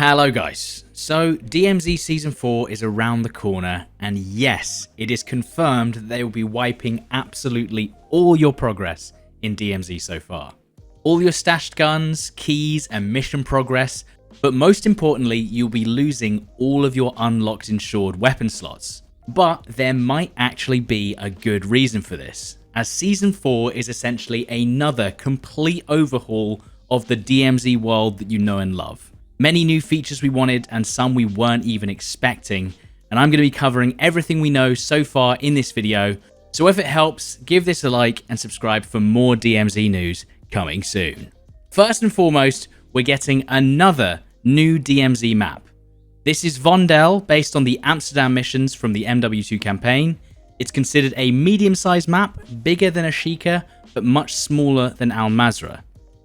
Hello guys, so DMZ Season 4 is around the corner, and yes, it is confirmed that they will be wiping absolutely all your progress in DMZ so far. All your stashed guns, keys and mission progress, but most importantly you'll be losing all of your unlocked insured weapon slots. But there might actually be a good reason for this, as Season 4 is essentially another complete overhaul of the DMZ world that you know and love. Many new features we wanted and some we weren't even expecting, and I'm going to be covering everything we know so far in this video, so if it helps, give this a like and subscribe for more DMZ news coming soon. First and foremost, we're getting another new DMZ map. This is Vondel, based on the Amsterdam missions from the MW2 campaign. It's considered a medium-sized map, bigger than Ashika, but much smaller than Al Mazrah.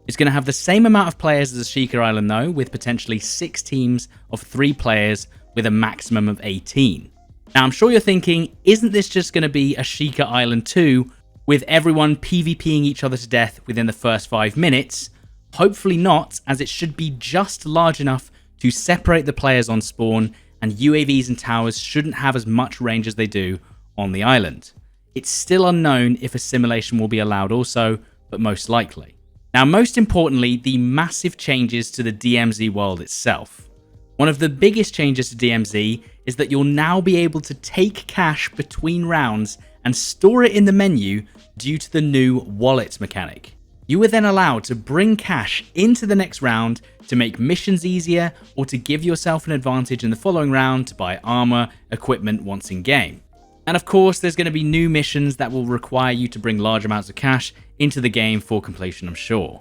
It's going to have the same amount of players as Ashika Island though, with potentially 6 teams of 3 players with a maximum of 18. Now I'm sure you're thinking, isn't this just going to be Ashika Island 2 with everyone PvPing each other to death within the first 5 minutes? Hopefully not, as it should be just large enough to separate the players on spawn, and UAVs and towers shouldn't have as much range as they do on the island. It's still unknown if a simulation will be allowed also, but most likely. Now, most importantly, the massive changes to the DMZ world itself. One of the biggest changes to DMZ is that you'll now be able to take cash between rounds and store it in the menu due to the new wallet mechanic. You were then allowed to bring cash into the next round to make missions easier or to give yourself an advantage in the following round to buy armor, equipment once in game. And of course, there's going to be new missions that will require you to bring large amounts of cash into the game for completion, I'm sure.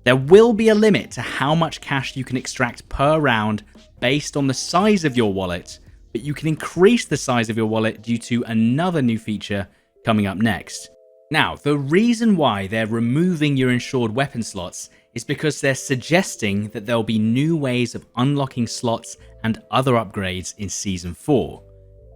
There will be a limit to how much cash you can extract per round based on the size of your wallet, but you can increase the size of your wallet due to another new feature coming up next. Now, the reason why they're removing your insured weapon slots is because they're suggesting that there'll be new ways of unlocking slots and other upgrades in Season 4.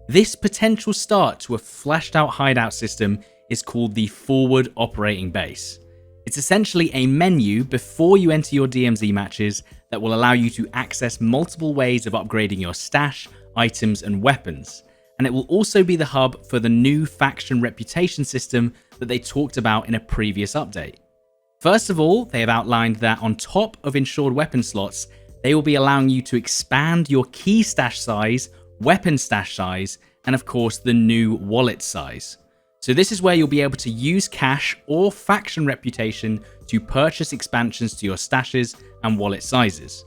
This potential start to a fleshed out hideout system is called the Forward Operating Base. It's essentially a menu before you enter your DMZ matches that will allow you to access multiple ways of upgrading your stash, items and weapons, and it will also be the hub for the new faction reputation system that they talked about in a previous update. First of all, they have outlined that on top of insured weapon slots, they will be allowing you to expand your key stash size, weapon stash size, and of course the new wallet size. So this is where you'll be able to use cash or faction reputation to purchase expansions to your stashes and wallet sizes.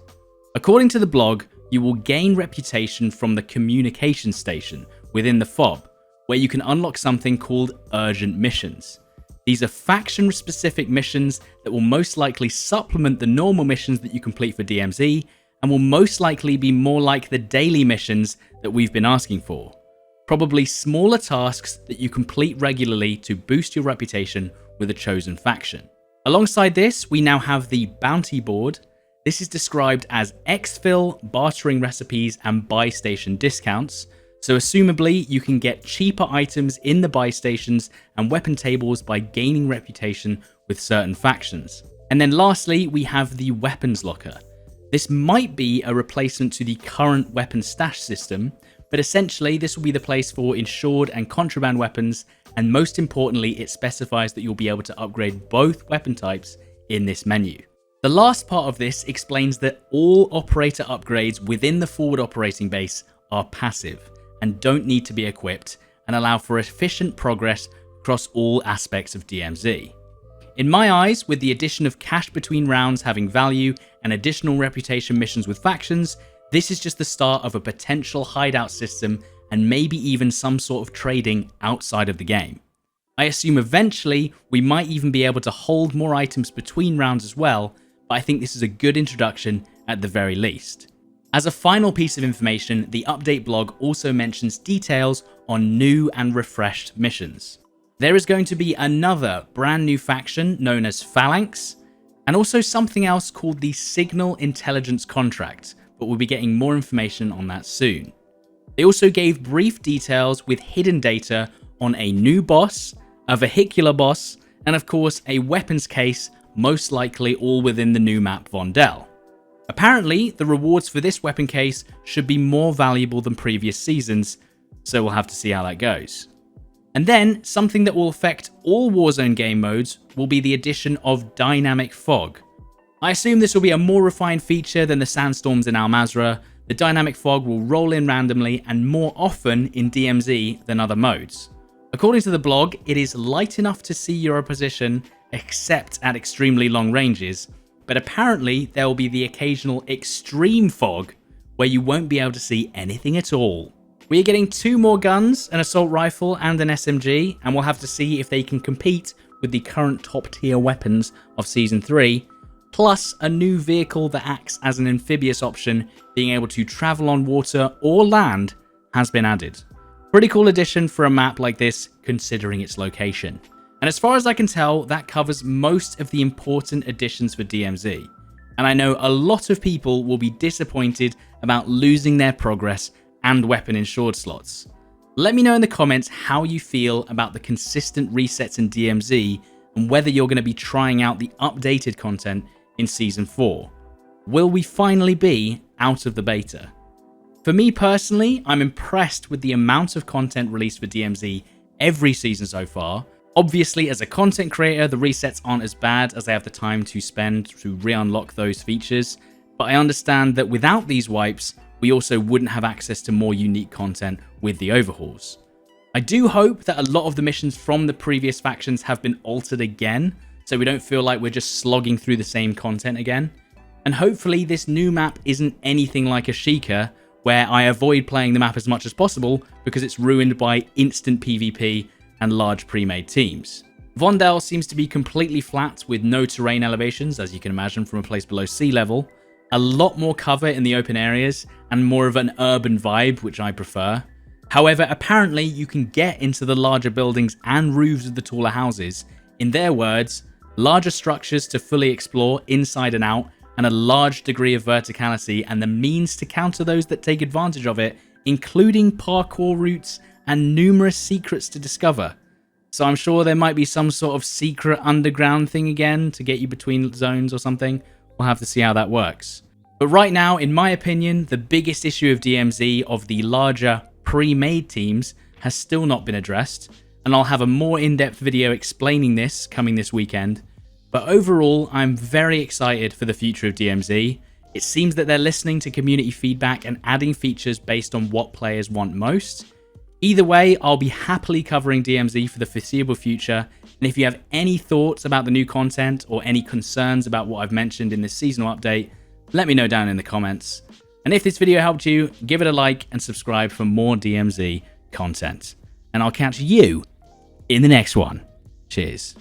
According to the blog, you will gain reputation from the communication station within the FOB, where you can unlock something called Urgent Missions. These are faction-specific missions that will most likely supplement the normal missions that you complete for DMZ, and will most likely be more like the daily missions that we've been asking for. Probably smaller tasks that you complete regularly to boost your reputation with a chosen faction. Alongside this, we now have the bounty board. This is described as exfil, bartering recipes and buy station discounts. So assumably you can get cheaper items in the buy stations and weapon tables by gaining reputation with certain factions. And then lastly, we have the weapons locker. This might be a replacement to the current weapon stash system, but essentially this will be the place for insured and contraband weapons, and most importantly it specifies that you'll be able to upgrade both weapon types in this menu. The last part of this explains that all operator upgrades within the forward operating base are passive and don't need to be equipped, and allow for efficient progress across all aspects of DMZ. In my eyes, with the addition of cash between rounds having value and additional reputation missions with factions, this is just the start of a potential hideout system and maybe even some sort of trading outside of the game. I assume eventually we might even be able to hold more items between rounds as well, but I think this is a good introduction at the very least. As a final piece of information, the update blog also mentions details on new and refreshed missions. There is going to be another brand new faction known as Phalanx, and also something else called the Signal Intelligence Contract, but we'll be getting more information on that soon. They also gave brief details with hidden data on a new boss, a vehicular boss, and of course a weapons case, most likely all within the new map Vondel. Apparently, the rewards for this weapon case should be more valuable than previous seasons, so we'll have to see how that goes. And then, something that will affect all Warzone game modes will be the addition of Dynamic Fog. I assume this will be a more refined feature than the sandstorms in Al Mazrah. The Dynamic Fog will roll in randomly and more often in DMZ than other modes. According to the blog, it is light enough to see your opposition except at extremely long ranges, but apparently there will be the occasional extreme fog where you won't be able to see anything at all. We are getting 2 more guns, an assault rifle and an SMG, and we'll have to see if they can compete with the current top tier weapons of Season 3, plus a new vehicle that acts as an amphibious option, being able to travel on water or land, has been added. Pretty cool addition for a map like this, considering its location. And as far as I can tell, that covers most of the important additions for DMZ. And I know a lot of people will be disappointed about losing their progress and weapon insured slots. Let me know in the comments how you feel about the consistent resets in DMZ and whether you're going to be trying out the updated content in Season 4. Will we finally be out of the beta? For me personally, I'm impressed with the amount of content released for DMZ every season so far. Obviously, as a content creator, the resets aren't as bad as I have the time to spend to re-unlock those features, but I understand that without these wipes, we also wouldn't have access to more unique content with the overhauls. I do hope that a lot of the missions from the previous factions have been altered again, so we don't feel like we're just slogging through the same content again. And hopefully this new map isn't anything like a Sheikah, where I avoid playing the map as much as possible because it's ruined by instant PvP and large pre-made teams. Vondel seems to be completely flat with no terrain elevations, as you can imagine from a place below sea level, a lot more cover in the open areas, and more of an urban vibe, which I prefer. However, apparently you can get into the larger buildings and roofs of the taller houses. In their words, larger structures to fully explore inside and out, and a large degree of verticality and the means to counter those that take advantage of it, including parkour routes and numerous secrets to discover. So I'm sure there might be some sort of secret underground thing again to get you between zones or something. We'll have to see how that works. But right now, in my opinion, the biggest issue of DMZ of the larger pre-made teams has still not been addressed, and I'll have a more in-depth video explaining this coming this weekend. But overall, I'm very excited for the future of DMZ. It seems that they're listening to community feedback and adding features based on what players want most. Either way, I'll be happily covering DMZ for the foreseeable future, and if you have any thoughts about the new content or any concerns about what I've mentioned in this seasonal update, let me know down in the comments. And if this video helped you, give it a like and subscribe for more DMZ content. And I'll catch you in the next one. Cheers.